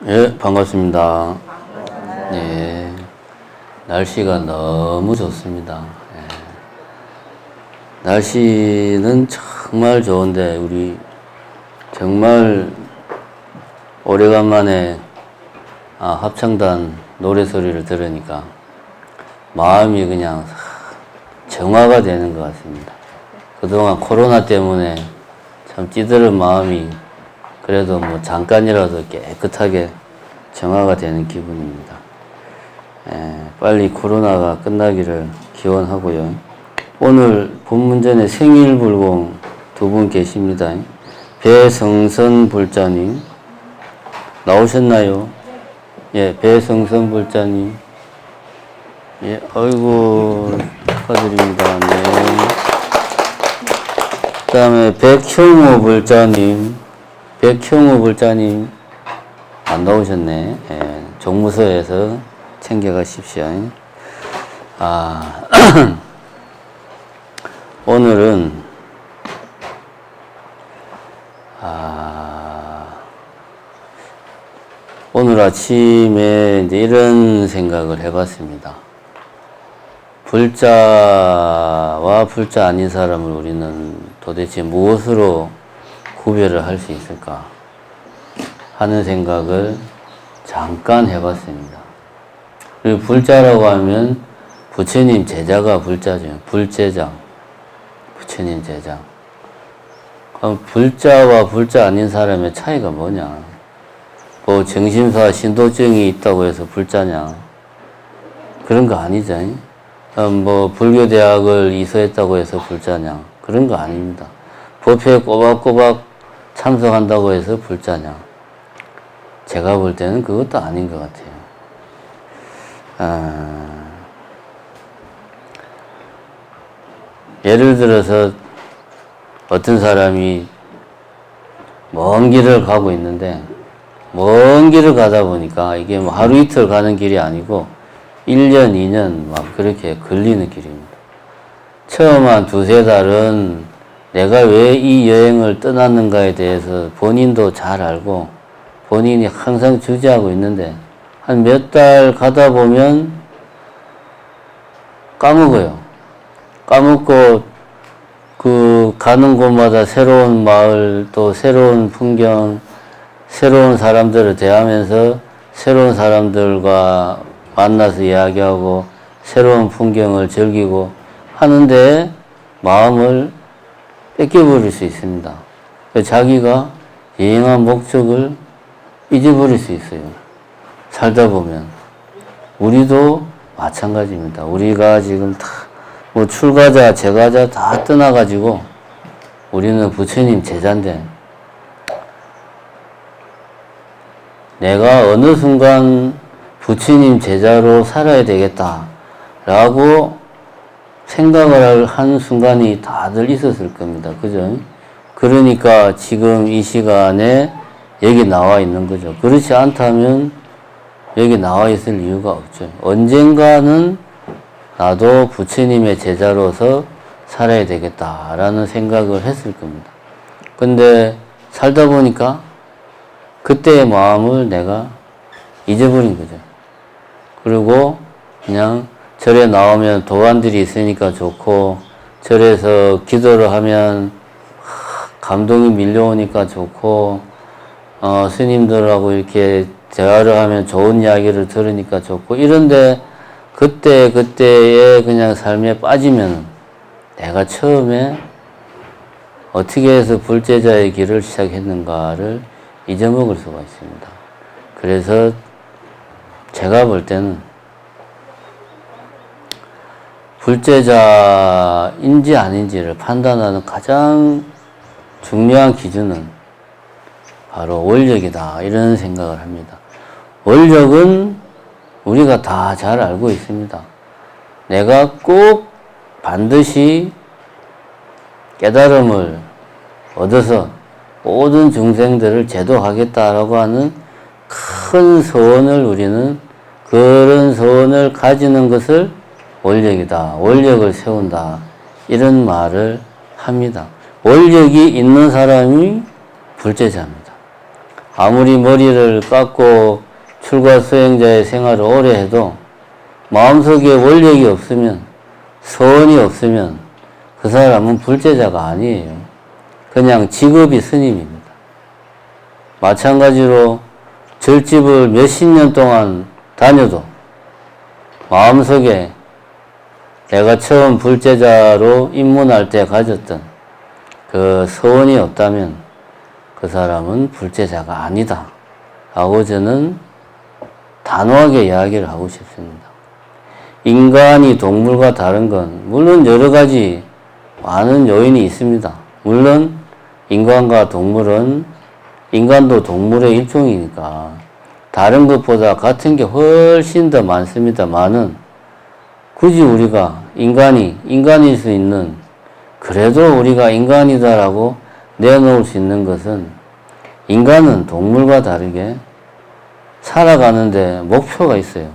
예, 반갑습니다. 예, 날씨가 너무 좋습니다. 예. 날씨는 정말 좋은데, 우리 정말 오래간만에 합창단 노래소리를 들으니까 마음이 그냥 정화가 되는 것 같습니다. 그동안 코로나 때문에 참 찌들은 마음이 그래도 뭐 잠깐이라도 깨끗하게 정화가 되는 기분입니다. 빨리 코로나가 끝나기를 기원하고요. 오늘 본문전에 생일불공 두 분 계십니다. 배성선 불자님 나오셨나요? 예, 배성선 불자님. 예, 아이고 축하드립니다. 네. 그 다음에 백형우 불자님. 백형우 불자님 안 나오셨네. 예, 종무소에서 챙겨가십시오. 오늘은 오늘 아침에 이제 이런 생각을 해봤습니다. 불자와 불자 아닌 사람을 우리는 도대체 무엇으로 구별을 할 수 있을까 하는 생각을 잠깐 해봤습니다. 그리고 불자라고 하면 부처님 제자가 불자죠. 불제자, 부처님 제자. 그럼 불자와 불자 아닌 사람의 차이가 뭐냐? 뭐 정신사 신도증이 있다고 해서 불자냐? 그런 거 아니죠. 뭐 불교대학을 이수했다고 해서 불자냐? 그런 거 아닙니다. 법회에 꼬박꼬박 참석한다고 해서 불자냐? 제가 볼 때는 그것도 아닌 것 같아요. 예를 들어서 어떤 사람이 먼 길을 가고 있는데 먼 길을 가다 보니까 이게 뭐 하루 이틀 가는 길이 아니고 1년, 2년 막 그렇게 걸리는 길입니다. 처음 한 두세 달은 내가 왜 이 여행을 떠났는가에 대해서 본인도 잘 알고 본인이 항상 주저하고 있는데 한 몇 달 가다 보면 까먹어요. 까먹고 그 가는 곳마다 새로운 마을 또 새로운 풍경 새로운 사람들을 대하면서 새로운 사람들과 만나서 이야기하고 새로운 풍경을 즐기고 하는데 마음을 뺏겨버릴 수 있습니다. 자기가 여행한 목적을 잊어버릴 수 있어요. 살다 보면. 우리도 마찬가지입니다. 우리가 지금 다 뭐 출가자, 제가자 다 떠나가지고 우리는 부처님 제자인데 내가 어느 순간 부처님 제자로 살아야 되겠다라고 생각을 한 순간이 다들 있었을 겁니다. 그죠? 그러니까 지금 이 시간에 여기 나와 있는 거죠. 그렇지 않다면 여기 나와 있을 이유가 없죠. 언젠가는 나도 부처님의 제자로서 살아야 되겠다라는 생각을 했을 겁니다. 근데 살다 보니까 그때의 마음을 내가 잊어버린 거죠. 그리고 그냥 절에 나오면 도안들이 있으니까 좋고 절에서 기도를 하면 감동이 밀려오니까 좋고 스님들하고 이렇게 대화를 하면 좋은 이야기를 들으니까 좋고 이런데 그때의 그냥 삶에 빠지면 내가 처음에 어떻게 해서 불제자의 길을 시작했는가를 잊어먹을 수가 있습니다. 그래서 제가 볼 때는 불제자인지 아닌지를 판단하는 가장 중요한 기준은 바로 원력이다 이런 생각을 합니다. 원력은 우리가 다 잘 알고 있습니다. 내가 꼭 반드시 깨달음을 얻어서 모든 중생들을 제도하겠다라고 하는 큰 소원을 우리는 그런 소원을 가지는 것을 원력이다. 원력을 세운다. 이런 말을 합니다. 원력이 있는 사람이 불제자입니다. 아무리 머리를 깎고 출가 수행자의 생활을 오래 해도 마음속에 원력이 없으면, 서원이 없으면 그 사람은 불제자가 아니에요. 그냥 직업이 스님입니다. 마찬가지로 절집을 몇십 년 동안 다녀도 마음속에 내가 처음 불제자로 입문할 때 가졌던 그 서원이 없다면 그 사람은 불제자가 아니다 하고 저는 단호하게 이야기를 하고 싶습니다. 인간이 동물과 다른 건 물론 여러 가지 많은 요인이 있습니다. 물론 인간과 동물은, 인간도 동물의 일종이니까 다른 것보다 같은 게 훨씬 더 많습니다만은 굳이 우리가 인간일 수 있는, 그래도 우리가 인간이다라고 내놓을 수 있는 것은, 인간은 동물과 다르게 살아가는데 목표가 있어요.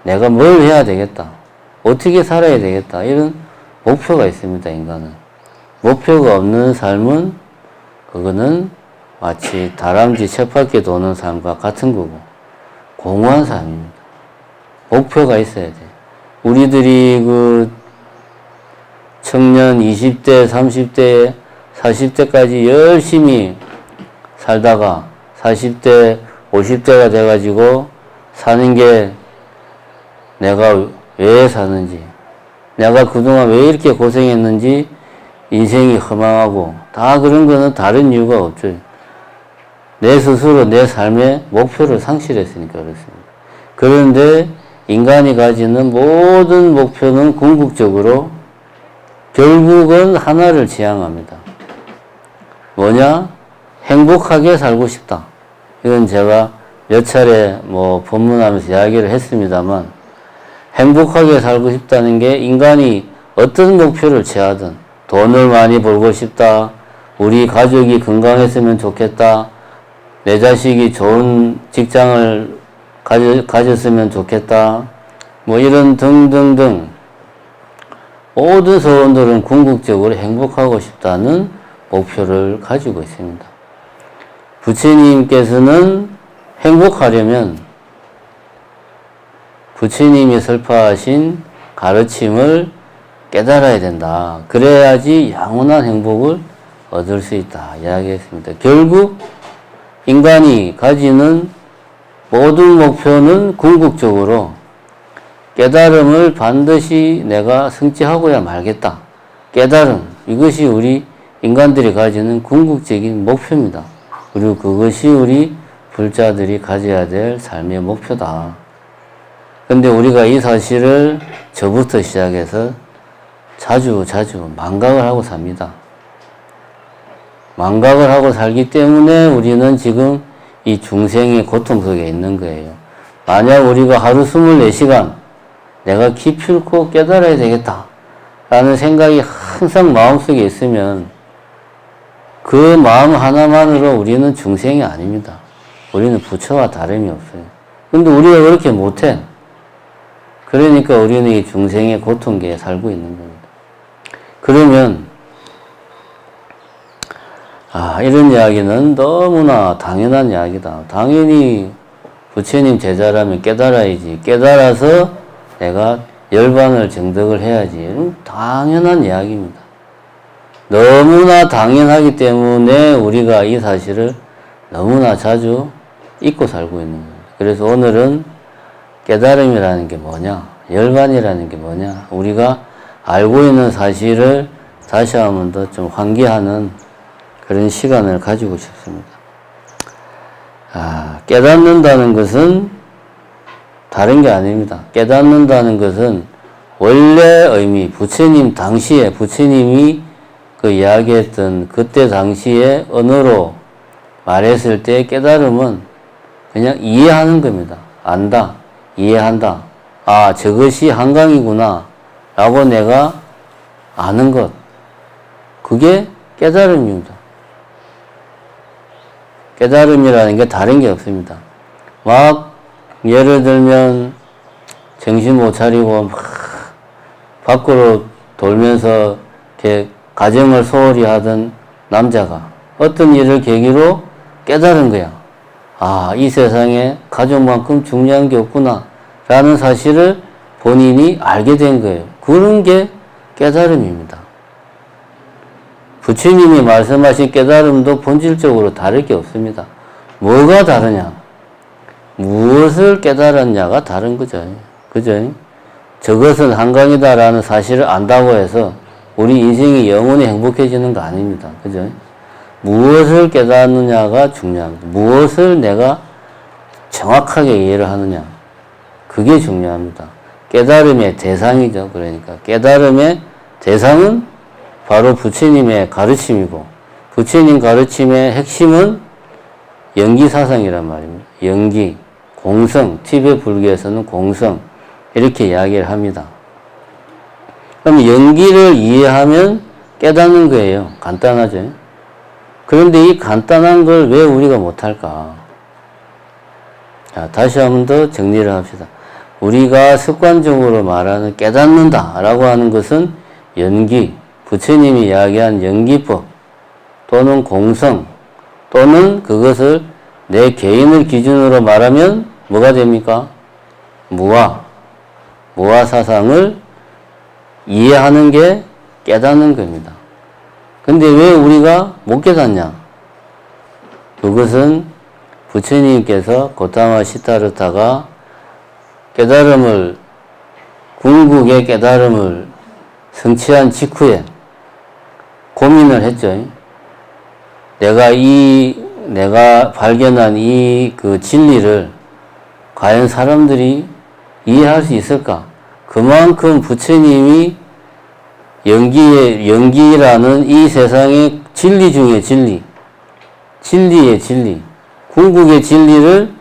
내가 뭘 해야 되겠다, 어떻게 살아야 되겠다, 이런 목표가 있습니다. 인간은. 목표가 없는 삶은 그거는 마치 다람쥐 쳇바퀴 도는 삶과 같은 거고 공허한 삶입니다. 목표가 있어야 돼. 우리들이 그 청년 20대, 30대, 40대까지 열심히 살다가 40대, 50대가 돼가지고 사는 게 내가 왜 사는지, 내가 그동안 왜 이렇게 고생했는지 인생이 허망하고, 다 그런 거는 다른 이유가 없죠. 내 스스로 내 삶의 목표를 상실했으니까 그렇습니다. 그런데 인간이 가지는 모든 목표는 궁극적으로 결국은 하나를 지향합니다. 뭐냐? 행복하게 살고 싶다. 이건 제가 몇 차례 법문하면서 이야기를 했습니다만, 행복하게 살고 싶다는 게 인간이 어떤 목표를 취하든, 돈을 많이 벌고 싶다, 우리 가족이 건강했으면 좋겠다, 내 자식이 좋은 직장을 가졌으면 좋겠다, 이런 등등등 모든 소원들은 궁극적으로 행복하고 싶다는 목표를 가지고 있습니다. 부처님께서는 행복하려면 부처님이 설파하신 가르침을 깨달아야 된다. 그래야지 영원한 행복을 얻을 수 있다 이야기했습니다. 결국 인간이 가지는 모든 목표는 궁극적으로 깨달음을 반드시 내가 성취하고야 말겠다. 깨달음, 이것이 우리 인간들이 가지는 궁극적인 목표입니다. 그리고 그것이 우리 불자들이 가져야 될 삶의 목표다. 근데 우리가 이 사실을 저부터 시작해서 자주 망각을 하고 삽니다. 망각을 하고 살기 때문에 우리는 지금 이 중생의 고통 속에 있는 거예요. 만약 우리가 하루 24시간 내가 기필코 깨달아야 되겠다 라는 생각이 항상 마음속에 있으면 그 마음 하나만으로 우리는 중생이 아닙니다. 우리는 부처와 다름이 없어요. 근데 우리가 그렇게 못해. 그러니까 우리는 이 중생의 고통계에 살고 있는 겁니다. 그러면 이런 이야기는 너무나 당연한 이야기다. 당연히 부처님 제자라면 깨달아야지. 깨달아서 내가 열반을 정득을 해야지. 당연한 이야기입니다. 너무나 당연하기 때문에 우리가 이 사실을 너무나 자주 잊고 살고 있는 겁니다. 그래서 오늘은 깨달음이라는 게 뭐냐, 열반이라는 게 뭐냐, 우리가 알고 있는 사실을 다시 한번 더 좀 환기하는 그런 시간을 가지고 싶습니다. 깨닫는다는 것은 다른 게 아닙니다. 깨닫는다는 것은 원래 의미, 부처님 당시에, 부처님이 그 이야기했던 그때 당시에 언어로 말했을 때 깨달음은 그냥 이해하는 겁니다. 안다, 이해한다. 저것이 한강이구나 라고 내가 아는 것. 그게 깨달음입니다. 깨달음이라는 게 다른 게 없습니다. 예를 들면 정신 못 차리고 밖으로 돌면서 이렇게 가정을 소홀히 하던 남자가 어떤 일을 계기로 깨달은 거야. 아, 이 세상에 가족만큼 중요한 게 없구나 라는 사실을 본인이 알게 된 거예요. 그런 게 깨달음입니다. 부처님이 말씀하신 깨달음도 본질적으로 다를 게 없습니다. 뭐가 다르냐? 무엇을 깨달았냐가 다른 거죠. 그죠? 저것은 한강이다라는 사실을 안다고 해서 우리 인생이 영원히 행복해지는 거 아닙니다. 그죠? 무엇을 깨닫느냐가 중요합니다. 무엇을 내가 정확하게 이해를 하느냐. 그게 중요합니다. 깨달음의 대상이죠. 그러니까 깨달음의 대상은 바로 부처님의 가르침이고, 부처님 가르침의 핵심은 연기사상이란 말입니다. 연기, 공성, 티베트 불교에서는 공성 이렇게 이야기를 합니다. 그럼 연기를 이해하면 깨닫는 거예요. 간단하죠. 그런데 이 간단한 걸 왜 우리가 못할까? 자, 다시 한 번 더 정리를 합시다. 우리가 습관적으로 말하는 깨닫는다 라고 하는 것은 연기, 부처님이 이야기한 연기법 또는 공성 또는 그것을 내 개인을 기준으로 말하면 뭐가 됩니까? 무아 사상을 이해하는 게 깨닫는 겁니다. 근데 왜 우리가 못 깨닫냐? 그것은 부처님께서 고타마 시타르타가 깨달음을, 궁극의 깨달음을 성취한 직후에 고민을 했죠. 내가 발견한 이 그 진리를 과연 사람들이 이해할 수 있을까? 그만큼 부처님이 연기라는 이 세상의 진리 중의 진리의 진리, 궁극의 진리를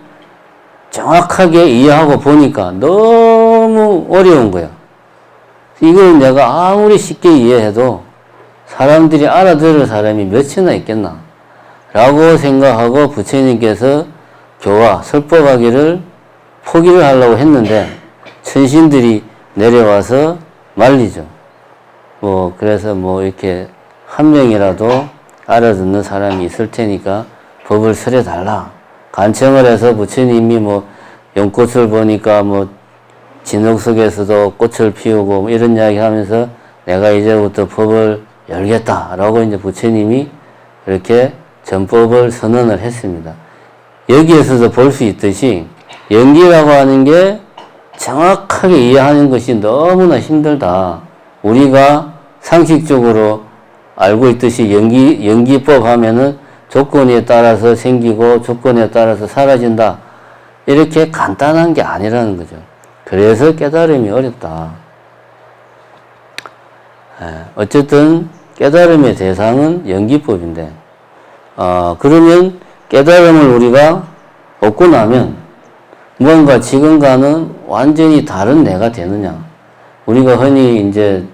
정확하게 이해하고 보니까 너무 어려운 거야. 이걸 내가 아무리 쉽게 이해해도 사람들이 알아들을 사람이 몇이나 있겠나 라고 생각하고 부처님께서 교화, 설법하기를 포기를 하려고 했는데 천신들이 내려와서 말리죠. 그래서 이렇게 한 명이라도 알아듣는 사람이 있을 테니까 법을 설해달라. 간청을 해서 부처님이 연꽃을 보니까 진흙 속에서도 꽃을 피우고 이런 이야기 하면서 내가 이제부터 법을 열겠다라고 이제 부처님이 이렇게 전법을 선언을 했습니다. 여기에서도 볼 수 있듯이 연기라고 하는 게 정확하게 이해하는 것이 너무나 힘들다. 우리가 상식적으로 알고 있듯이 연기법 하면은 조건에 따라서 생기고 조건에 따라서 사라진다. 이렇게 간단한 게 아니라는 거죠. 그래서 깨달음이 어렵다. 어쨌든 깨달음의 대상은 연기법인데, 그러면 깨달음을 우리가 얻고 나면 무언가 지금과는 완전히 다른 내가 되느냐. 우리가 흔히 이제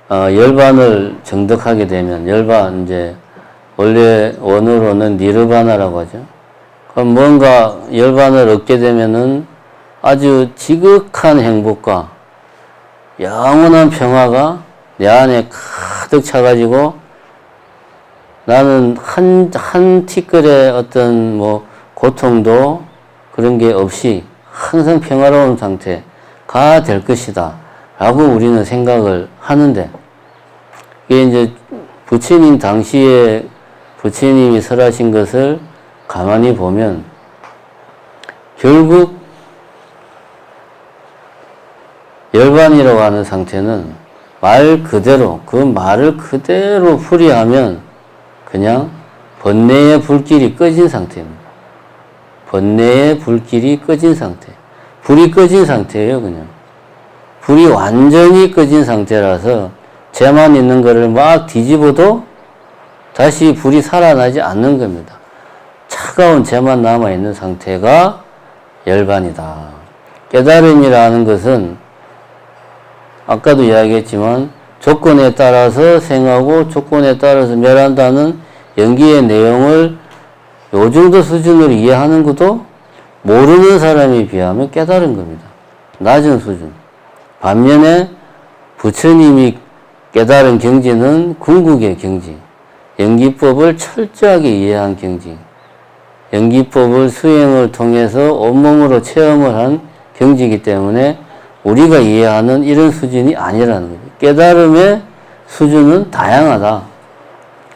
열반을 정득하게 되면 열반 이제 원래 원어로는 니르바나라고 하죠. 그럼 뭔가 열반을 얻게 되면은 아주 지극한 행복과 영원한 평화가 내 안에 가득 차가지고 나는 한 티끌의 어떤 고통도 그런 게 없이 항상 평화로운 상태가 될 것이다 라고 우리는 생각을 하는데, 이게 이제 부처님 당시에 부처님이 설하신 것을 가만히 보면 결국 열반이라고 하는 상태는 말 그대로, 그 말을 그대로 풀이하면 그냥 번뇌의 불길이 꺼진 상태입니다. 번뇌의 불길이 꺼진 상태. 불이 꺼진 상태예요, 그냥. 불이 완전히 꺼진 상태라서 재만 있는 거를 막 뒤집어도 다시 불이 살아나지 않는 겁니다. 차가운 재만 남아있는 상태가 열반이다. 깨달음이라는 것은 아까도 이야기했지만 조건에 따라서 생하고 조건에 따라서 멸한다는 연기의 내용을 요 정도 수준으로 이해하는 것도 모르는 사람에 비하면 깨달은 겁니다. 낮은 수준. 반면에 부처님이 깨달은 경지는 궁극의 경지. 연기법을 철저하게 이해한 경지, 연기법을 수행을 통해서 온몸으로 체험을 한 경지이기 때문에 우리가 이해하는 이런 수준이 아니라는 거죠. 깨달음의 수준은 다양하다.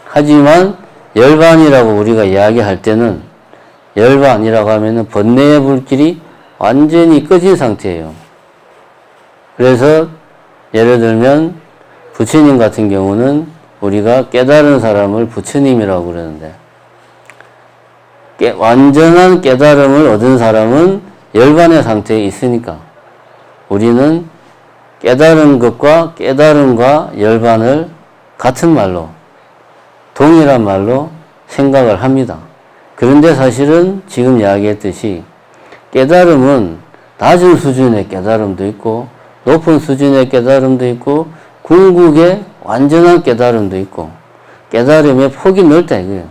하지만 열반이라고 우리가 이야기할 때는, 열반이라고 하면은 번뇌의 불길이 완전히 꺼진 상태예요. 그래서 예를 들면 부처님 같은 경우는 우리가 깨달은 사람을 부처님이라고 그러는데, 완전한 깨달음을 얻은 사람은 열반의 상태에 있으니까 우리는 깨달은 것과 깨달음과 열반을 같은 말로, 동일한 말로 생각을 합니다. 그런데 사실은 지금 이야기했듯이 깨달음은 낮은 수준의 깨달음도 있고 높은 수준의 깨달음도 있고 궁극의 완전한 깨달음도 있고 깨달음의 폭이 넓다 이거예요.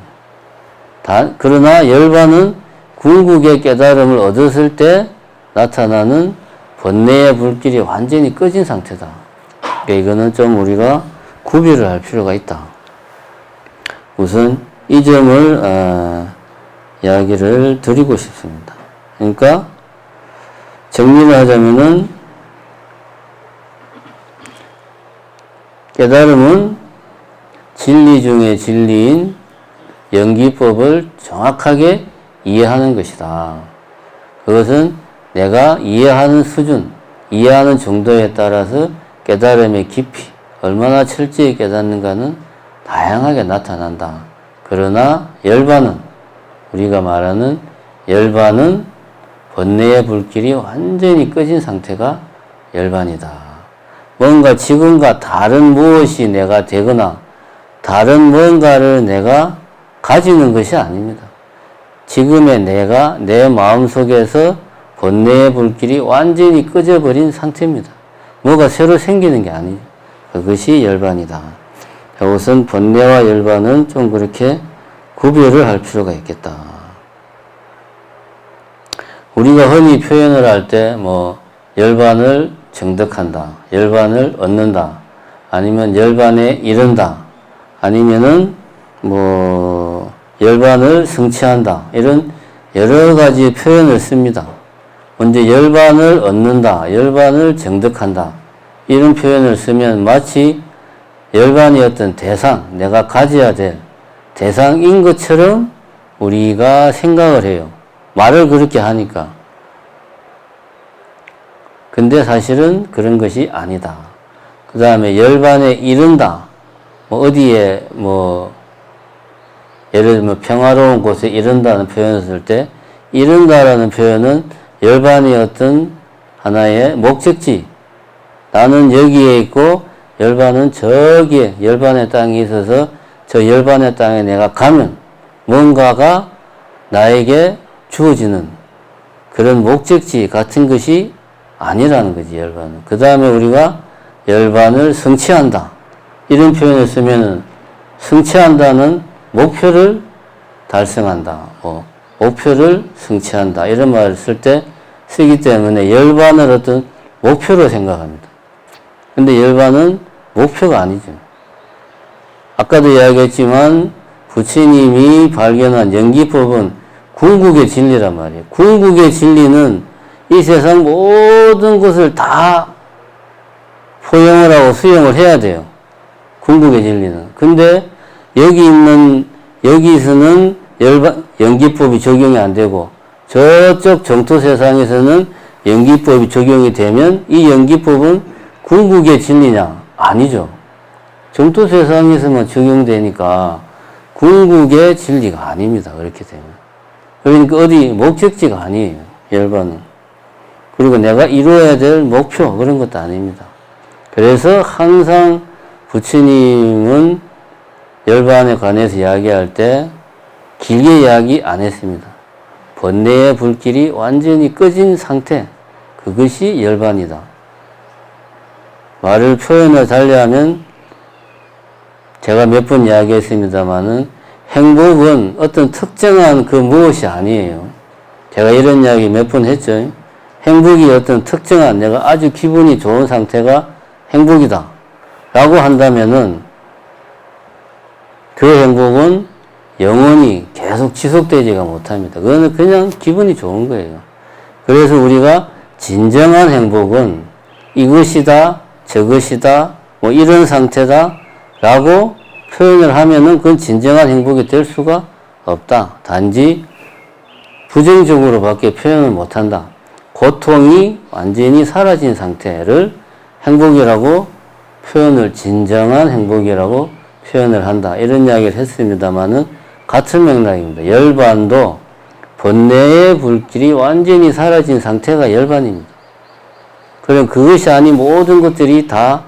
그러나 열반은 궁극의 깨달음을 얻었을 때 나타나는 번뇌의 불길이 완전히 꺼진 상태다. 그러니까 이거는 좀 우리가 구별을 할 필요가 있다. 우선 이 점을 이야기를 드리고 싶습니다. 그러니까 정리를 하자면은 깨달음은 진리 중의 진리인 연기법을 정확하게 이해하는 것이다. 그것은 내가 이해하는 수준, 이해하는 정도에 따라서 깨달음의 깊이, 얼마나 철저히 깨닫는가는 다양하게 나타난다. 그러나 열반은, 우리가 말하는 열반은 번뇌의 불길이 완전히 꺼진 상태가 열반이다. 뭔가 지금과 다른 무엇이 내가 되거나 다른 뭔가를 내가 가지는 것이 아닙니다. 지금의 내가 내 마음속에서 번뇌의 불길이 완전히 꺼져버린 상태입니다. 뭐가 새로 생기는 게 아니죠. 그것이 열반이다. 우선 번뇌와 열반은 좀 그렇게 구별을 할 필요가 있겠다. 우리가 흔히 표현을 할 때 열반을 정득한다, 열반을 얻는다, 아니면 열반에 이른다, 아니면은 열반을 성취한다, 이런 여러 가지 표현을 씁니다. 먼저 열반을 얻는다, 열반을 정득한다, 이런 표현을 쓰면 마치 열반이 어떤 대상, 내가 가져야 될 대상인 것처럼 우리가 생각을 해요. 말을 그렇게 하니까. 근데 사실은 그런 것이 아니다. 그 다음에 열반에 이른다. 어디에 예를 들면 평화로운 곳에 이른다는 표현을 쓸 때 이른다라는 표현은 열반이 어떤 하나의 목적지. 나는 여기에 있고 열반은 저기에 열반의 땅이 있어서 저 열반의 땅에 내가 가면 뭔가가 나에게 주어지는 그런 목적지 같은 것이 아니라는 거지, 열반은. 그 다음에 우리가 열반을 성취한다. 이런 표현을 쓰면은 성취한다는 목표를 달성한다. 목표를 성취한다. 이런 말을 쓸 때 쓰기 때문에 열반을 어떤 목표로 생각합니다. 근데 열반은 목표가 아니죠. 아까도 이야기했지만 부처님이 발견한 연기법은 궁극의 진리란 말이에요. 궁극의 진리는 이 세상 모든 것을 다 포용을 하고 수용을 해야 돼요. 궁극의 진리는. 근데 여기서는 연기법이 적용이 안 되고 저쪽 정토 세상에서는 연기법이 적용이 되면 이 연기법은 궁극의 진리냐? 아니죠. 정토 세상에서만 적용되니까 궁극의 진리가 아닙니다. 그렇게 되면. 그러니까 어디 목적지가 아니에요. 열반은. 그리고 내가 이루어야 될 목표 그런 것도 아닙니다. 그래서 항상 부처님은 열반에 관해서 이야기할 때 길게 이야기 안 했습니다. 번뇌의 불길이 완전히 꺼진 상태, 그것이 열반이다. 말을 표현을 달리하면 제가 몇 번 이야기했습니다마는 행복은 어떤 특정한 그 무엇이 아니에요. 제가 이런 이야기 몇 번 했죠. 행복이 어떤 특정한 내가 아주 기분이 좋은 상태가 행복이다 라고 한다면은 그 행복은 영원히 계속 지속되지가 못합니다. 그거는 그냥 기분이 좋은 거예요. 그래서 우리가 진정한 행복은 이것이다, 저것이다, 뭐 이런 상태다 라고 표현을 하면은 그건 진정한 행복이 될 수가 없다. 단지 부정적으로 밖에 표현을 못한다. 고통이 완전히 사라진 상태를 행복이라고 표현을, 진정한 행복이라고 표현을 한다. 이런 이야기를 했습니다만은 같은 맥락입니다. 열반도 번뇌의 불길이 완전히 사라진 상태가 열반입니다. 그럼 그것이 아닌 모든 것들이 다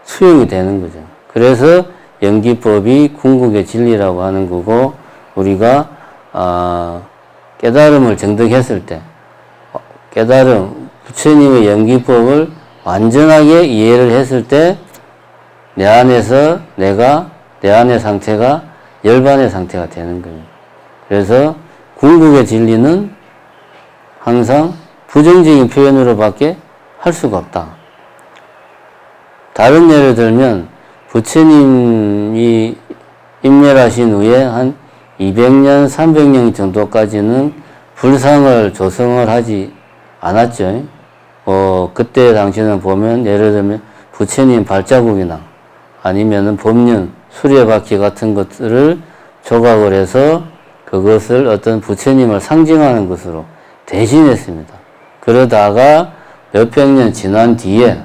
수용이 되는 거죠. 그래서 연기법이 궁극의 진리라고 하는 거고, 우리가 깨달음을 정득했을 때, 깨달음, 부처님의 연기법을 완전하게 이해를 했을 때 내 안에서 내 안의 상태가 열반의 상태가 되는 거예요. 그래서 궁극의 진리는 항상 부정적인 표현으로밖에 할 수가 없다. 다른 예를 들면 부처님이 입멸하신 후에 한 200년, 300년 정도까지는 불상을 조성을 하지 않았죠. 그때 당시는 보면 예를 들면 부처님 발자국이나 아니면은 법륜, 수레바퀴 같은 것들을 조각을 해서 그것을 어떤 부처님을 상징하는 것으로 대신했습니다. 그러다가 몇백 년 지난 뒤에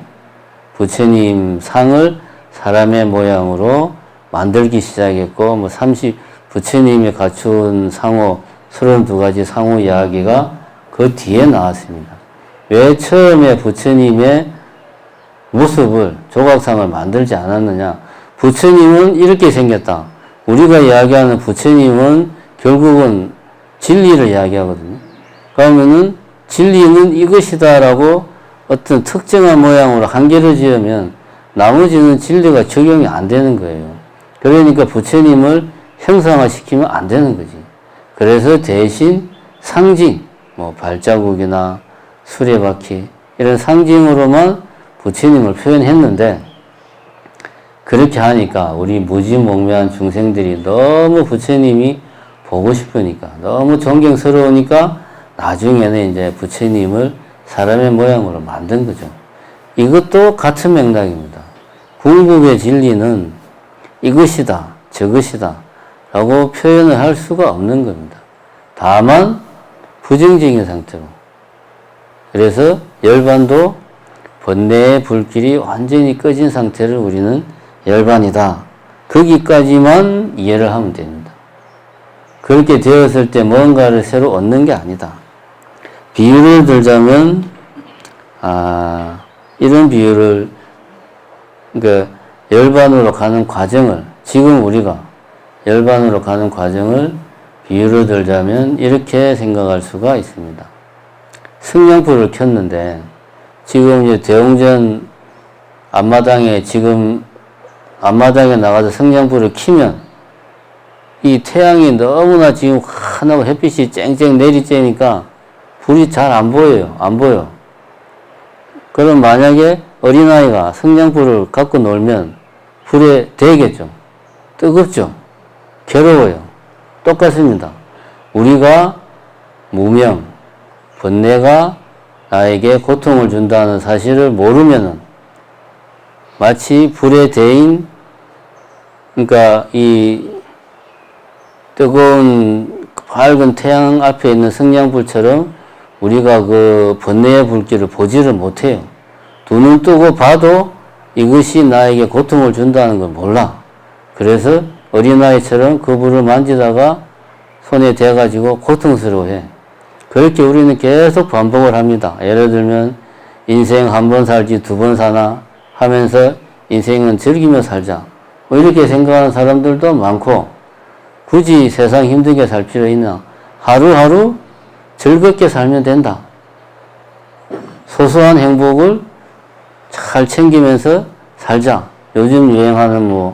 부처님 상을 사람의 모양으로 만들기 시작했고, 부처님이 갖춘 상호, 32가지 상호 이야기가 그 뒤에 나왔습니다. 왜 처음에 부처님의 모습을, 조각상을 만들지 않았느냐? 부처님은 이렇게 생겼다. 우리가 이야기하는 부처님은 결국은 진리를 이야기하거든요. 그러면은 진리는 이것이다라고 어떤 특정한 모양으로 한계를 지으면 나머지는 진리가 적용이 안 되는 거예요. 그러니까 부처님을 형상화시키면 안 되는 거지. 그래서 대신 상징, 발자국이나 수레바퀴 이런 상징으로만 부처님을 표현했는데, 그렇게 하니까 우리 무지몽매한 중생들이 너무 부처님이 보고 싶으니까, 너무 존경스러우니까 나중에는 이제 부처님을 사람의 모양으로 만든 거죠. 이것도 같은 맥락입니다. 궁극의 진리는 이것이다, 저것이다 라고 표현을 할 수가 없는 겁니다. 다만 부정적인 상태로. 그래서 열반도 번뇌의 불길이 완전히 꺼진 상태를 우리는 열반이다. 거기까지만 이해를 하면 됩니다. 그렇게 되었을 때 뭔가를 새로 얻는 게 아니다. 비유를 들자면, 이런 비유를, 그러니까 열반으로 가는 과정을, 지금 우리가 열반으로 가는 과정을 비유를 들자면 이렇게 생각할 수가 있습니다. 승냥불을 켰는데, 지금 이제 대웅전 앞마당에 나가서 승냥불을 켜면 이 태양이 너무나 지금 환하고 햇빛이 쨍쨍 내리쬐니까 불이 잘 안 보여요. 안 보여. 그럼 만약에 어린아이가 승냥불을 갖고 놀면 불에 대겠죠. 뜨겁죠. 괴로워요. 똑같습니다. 우리가 무명, 번뇌가 나에게 고통을 준다는 사실을 모르면은 마치 불에 대인, 그러니까 이 뜨거운 밝은 태양 앞에 있는 승냥불처럼 우리가 그 번뇌의 불길을 보지를 못해요. 눈을 뜨고 봐도 이것이 나에게 고통을 준다는 걸 몰라. 그래서 어린아이처럼 그 불을 만지다가 손에 대가지고 고통스러워해. 그렇게 우리는 계속 반복을 합니다. 예를 들면 인생 한 번 살지 두 번 사나 하면서 인생은 즐기며 살자, 이렇게 생각하는 사람들도 많고, 굳이 세상 힘들게 살 필요 있나? 하루하루 즐겁게 살면 된다. 소소한 행복을 잘 챙기면서 살자. 요즘 유행하는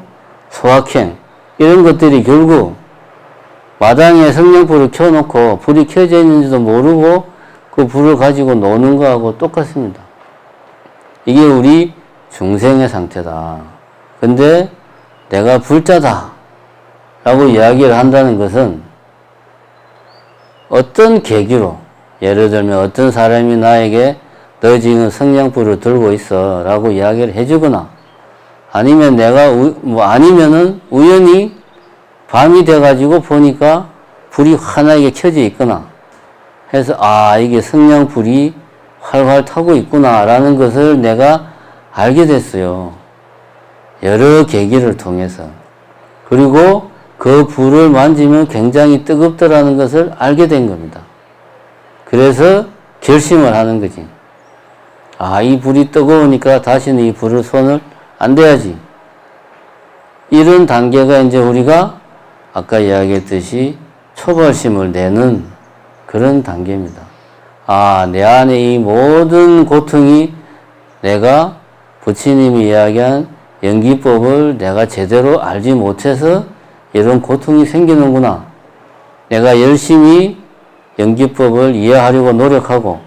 소확행 이런 것들이 결국 마당에 성냥불을 켜놓고 불이 켜져 있는지도 모르고 그 불을 가지고 노는 거하고 똑같습니다. 이게 우리 중생의 상태다. 근데 내가 불자다 라고 이야기를 한다는 것은 어떤 계기로, 예를 들면 어떤 사람이 나에게 너 지금 성냥불을 들고 있어 라고 이야기를 해주거나, 아니면 아니면은 우연히 밤이 돼가지고 보니까 불이 환하게 켜져 있거나 해서 이게 성냥불이 활활 타고 있구나 라는 것을 내가 알게 됐어요. 여러 계기를 통해서. 그리고 그 불을 만지면 굉장히 뜨겁더라는 것을 알게 된 겁니다. 그래서 결심을 하는 거지. 이 불이 뜨거우니까 다시는 이 불을 손을 안 대야지. 이런 단계가 이제 우리가 아까 이야기했듯이 초발심을 내는 그런 단계입니다. 내 안에 이 모든 고통이 내가 부처님이 이야기한 연기법을 내가 제대로 알지 못해서 이런 고통이 생기는구나. 내가 열심히 연기법을 이해하려고 노력하고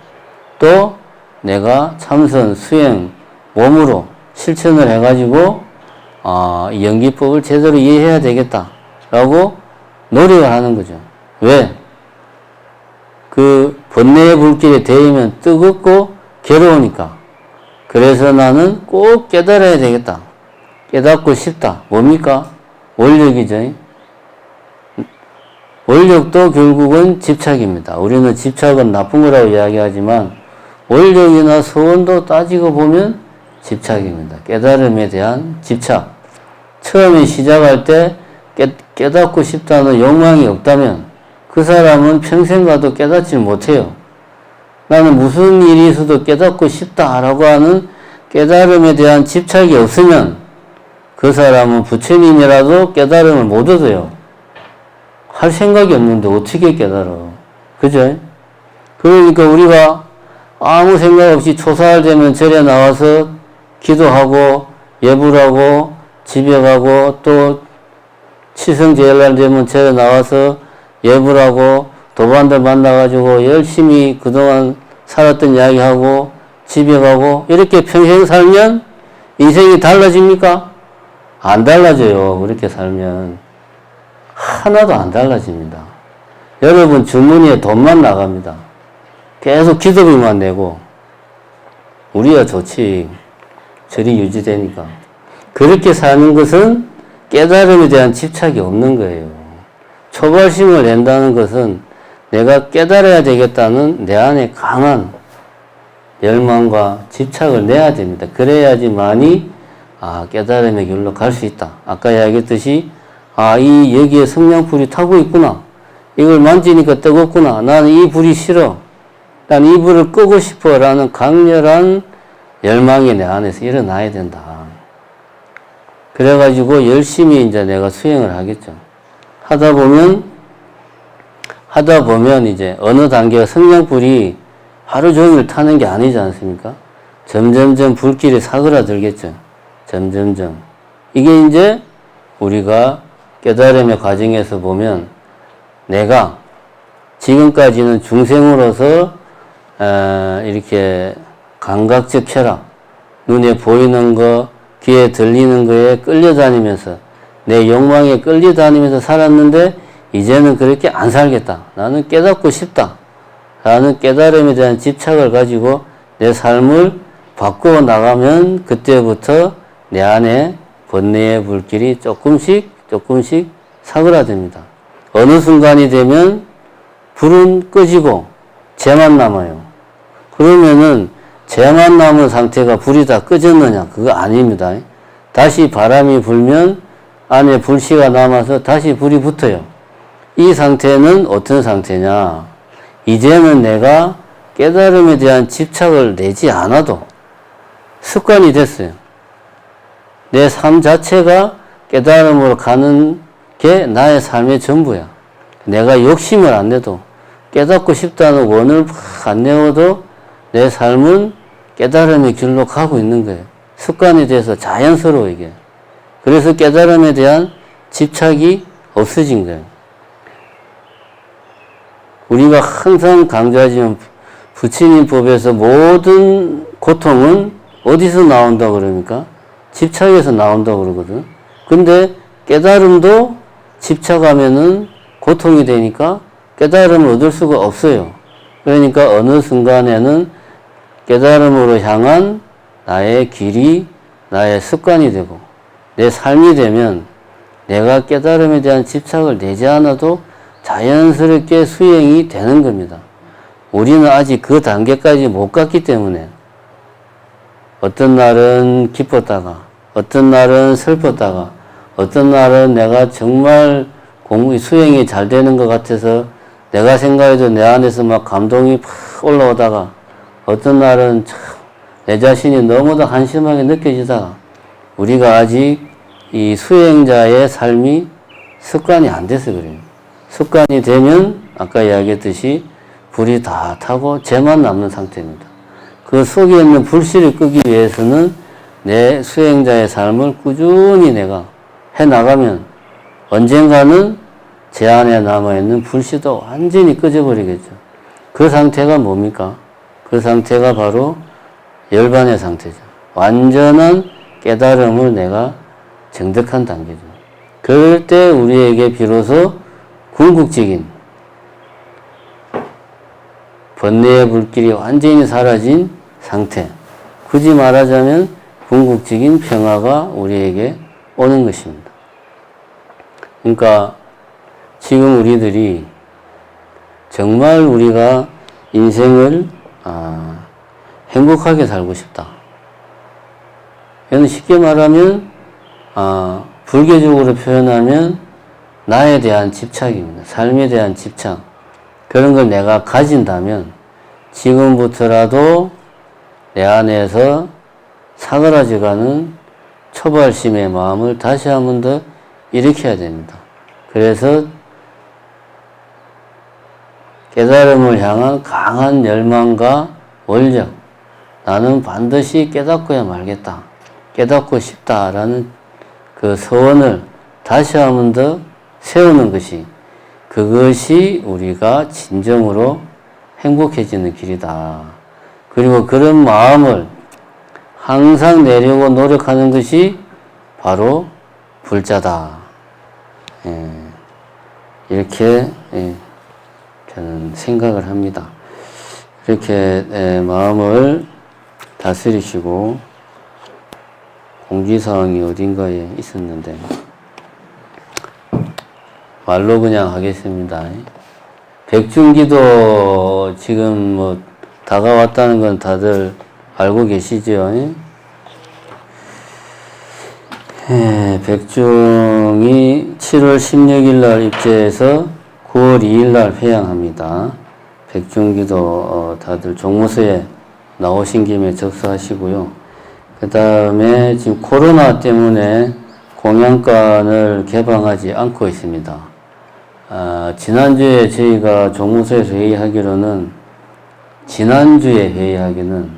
또 내가 참선, 수행, 몸으로 실천을 해가지고 이 연기법을 제대로 이해해야 되겠다라고 노력을 하는 거죠. 왜? 그 번뇌의 불길에 대이면 뜨겁고 괴로우니까. 그래서 나는 꼭 깨달아야 되겠다. 깨닫고 싶다. 뭡니까? 원력이죠. 원력도 결국은 집착입니다. 우리는 집착은 나쁜 거라고 이야기하지만 원력이나 소원도 따지고 보면 집착입니다. 깨달음에 대한 집착. 처음에 시작할 때 깨닫고 싶다는 욕망이 없다면 그 사람은 평생 가도 깨닫지 못해요. 나는 무슨 일이 있어도 깨닫고 싶다라고 하는 깨달음에 대한 집착이 없으면 그 사람은 부처님이라도 깨달음을 못 얻어요. 할 생각이 없는데 어떻게 깨달아. 그죠? 그러니까 우리가 아무 생각 없이 초사할 되면 절에 나와서 기도하고 예불하고 집에 가고 또 치성제일날 되면 절에 나와서 예불하고 도반들 만나가지고 열심히 그동안 살았던 이야기하고 집에 가고 이렇게 평생 살면 인생이 달라집니까? 안 달라져요. 그렇게 살면. 하나도 안 달라집니다. 여러분 주머니에 돈만 나갑니다. 계속 기도비만 내고 우리야 좋지. 절이 유지되니까. 그렇게 사는 것은 깨달음에 대한 집착이 없는 거예요. 초발심을 낸다는 것은 내가 깨달아야 되겠다는 내 안에 강한 열망과 집착을 내야 됩니다. 그래야지만이 깨달음의 길로 갈 수 있다. 아까 이야기했듯이 여기에 성냥불이 타고 있구나. 이걸 만지니까 뜨겁구나. 나는 이 불이 싫어. 난 이 불을 끄고 싶어. 라는 강렬한 열망이 내 안에서 일어나야 된다. 그래가지고 열심히 이제 내가 수행을 하겠죠. 하다 보면 이제 어느 단계가 성냥불이 하루 종일 타는 게 아니지 않습니까? 점점점 불길이 사그라들겠죠. 점점점. 이게 이제 우리가 깨달음의 과정에서 보면 내가 지금까지는 중생으로서 이렇게 감각적 쾌락, 눈에 보이는 거, 귀에 들리는 거에 끌려다니면서 내 욕망에 끌려다니면서 살았는데 이제는 그렇게 안 살겠다. 나는 깨닫고 싶다. 라는 깨달음에 대한 집착을 가지고 내 삶을 바꾸어 나가면 그때부터 내 안에 번뇌의 불길이 조금씩 사그라듭니다. 어느 순간이 되면 불은 꺼지고 재만 남아요. 그러면은 재만 남은 상태가 불이 다 꺼졌느냐? 그거 아닙니다. 다시 바람이 불면 안에 불씨가 남아서 다시 불이 붙어요. 이 상태는 어떤 상태냐? 이제는 내가 깨달음에 대한 집착을 내지 않아도 습관이 됐어요. 내 삶 자체가 깨달음으로 가는 게 나의 삶의 전부야. 내가 욕심을 안 내도 깨닫고 싶다는 원을 안 내어도 내 삶은 깨달음의 길로 가고 있는 거예요. 습관이 돼서 자연스러워 이게. 그래서 깨달음에 대한 집착이 없어진 거예요. 우리가 항상 강조하지만 부처님 법에서 모든 고통은 어디서 나온다고 그럽니까? 집착에서 나온다고 그러거든. 근데 깨달음도 집착하면은 고통이 되니까 깨달음을 얻을 수가 없어요. 그러니까 어느 순간에는 깨달음으로 향한 나의 길이 나의 습관이 되고 내 삶이 되면 내가 깨달음에 대한 집착을 내지 않아도 자연스럽게 수행이 되는 겁니다. 우리는 아직 그 단계까지 못 갔기 때문에 어떤 날은 기뻤다가 어떤 날은 슬펐다가 어떤 날은 내가 정말 수행이 잘 되는 것 같아서 내가 생각해도 내 안에서 막 감동이 팍 올라오다가 어떤 날은 참 내 자신이 너무도 한심하게 느껴지다가 우리가 아직 이 수행자의 삶이 습관이 안 돼서 그래요. 습관이 되면 아까 이야기했듯이 불이 다 타고 재만 남는 상태입니다. 그 속에 있는 불씨를 끄기 위해서는 내 수행자의 삶을 꾸준히 내가 해나가면 언젠가는 제 안에 남아있는 불씨도 완전히 꺼져버리겠죠. 그 상태가 뭡니까? 그 상태가 바로 열반의 상태죠. 완전한 깨달음을 내가 정득한 단계죠. 그럴 때 우리에게 비로소 궁극적인 번뇌의 불길이 완전히 사라진 상태, 굳이 말하자면 궁극적인 평화가 우리에게 오는 것입니다. 그러니까 지금 우리들이 정말 우리가 인생을 행복하게 살고 싶다. 이건 쉽게 말하면 불교적으로 표현하면 나에 대한 집착입니다. 삶에 대한 집착. 그런 걸 내가 가진다면 지금부터라도 내 안에서 사그라져가는 초발심의 마음을 다시 한 번 더 일으켜야 됩니다. 그래서 깨달음을 향한 강한 열망과 원력, 나는 반드시 깨닫고야 말겠다, 깨닫고 싶다라는 그 소원을 다시 한 번 더 세우는 것이, 그것이 우리가 진정으로 행복해지는 길이다. 그리고 그런 마음을 항상 내려고 노력하는 것이 바로 불자다. 이렇게 저는 생각을 합니다. 이렇게 마음을 다스리시고, 공지사항이 어딘가에 있었는데 말로 그냥 하겠습니다. 백중기도 지금 뭐 다가왔다는 건 다들 알고 계시죠? 백중이 7월 16일 날 입제해서 9월 2일 날 회양합니다. 백중기도 다들 종무서에 나오신 김에 접수하시고요. 그 다음에 지금 코로나 때문에 공양관을 개방하지 않고 있습니다. 지난주에 저희가 종무소에서 회의하기로는, 지난주에 회의하기는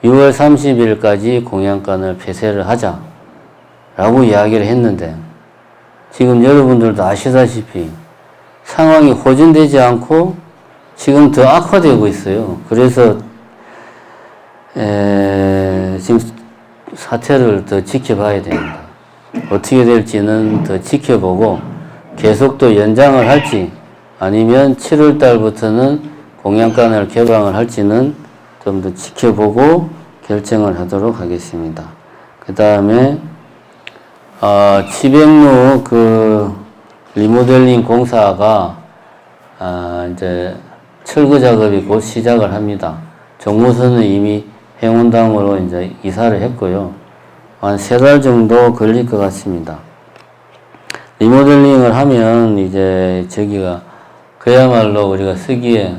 6월 30일까지 공양관을 폐쇄를 하자라고 이야기를 했는데, 지금 여러분들도 아시다시피 상황이 호전되지 않고 지금 더 악화되고 있어요. 그래서 지금 사태를 더 지켜봐야 됩니다. 어떻게 될지는 더 지켜보고 계속 또 연장을 할지 아니면 7월 달부터는 공양관을 개방을 할지는 좀 더 지켜보고 결정을 하도록 하겠습니다. 그 다음에 치백루 그 리모델링 공사가 이제 철거 작업이 곧 시작을 합니다. 종무소는 이미 행원당으로 이제 이사를 했고요. 한 3달 정도 걸릴 것 같습니다. 리모델링을 하면 이제 저기가 그야말로 우리가 쓰기에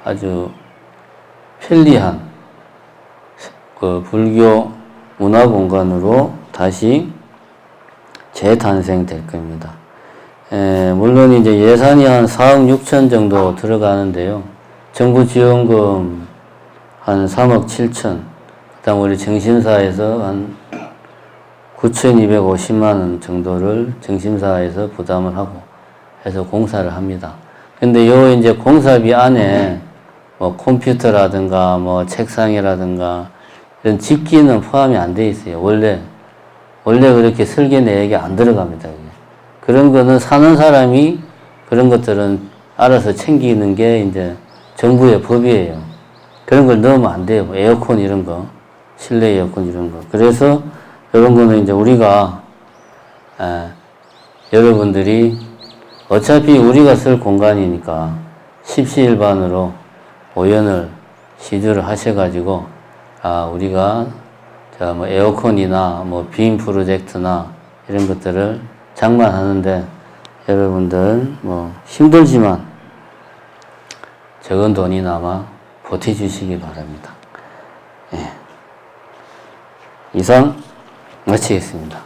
아주 편리한 그 불교 문화 공간으로 다시 재탄생될 겁니다. 물론 이제 예산이 한 4억 6천 정도 들어가는데요. 정부 지원금 한 3억 7천, 그다음 우리 정심사에서 한 9,250만 원 정도를 정심사에서 부담을 하고 해서 공사를 합니다. 근데 요 이제 공사비 안에 뭐 컴퓨터라든가 뭐 책상이라든가 이런 집기는 포함이 안 돼 있어요. 원래 그렇게 설계 내역이 안 들어갑니다. 그런 거는 사는 사람이 그런 것들은 알아서 챙기는 게 이제 정부의 법이에요. 그런 걸 넣으면 안 돼요. 뭐 에어컨 이런 거, 실내 에어컨 이런 거. 그래서 이런 거는 이제 우리가 여러분들이 어차피 우리가 쓸 공간이니까 십시일반으로 오연을 시주를 하셔가지고 우리가 뭐 에어컨이나 뭐 빔 프로젝트나 이런 것들을 장만하는데 여러분들 뭐 힘들지만 적은 돈이나마 보태주시기 바랍니다. 예. 이상 마치겠습니다.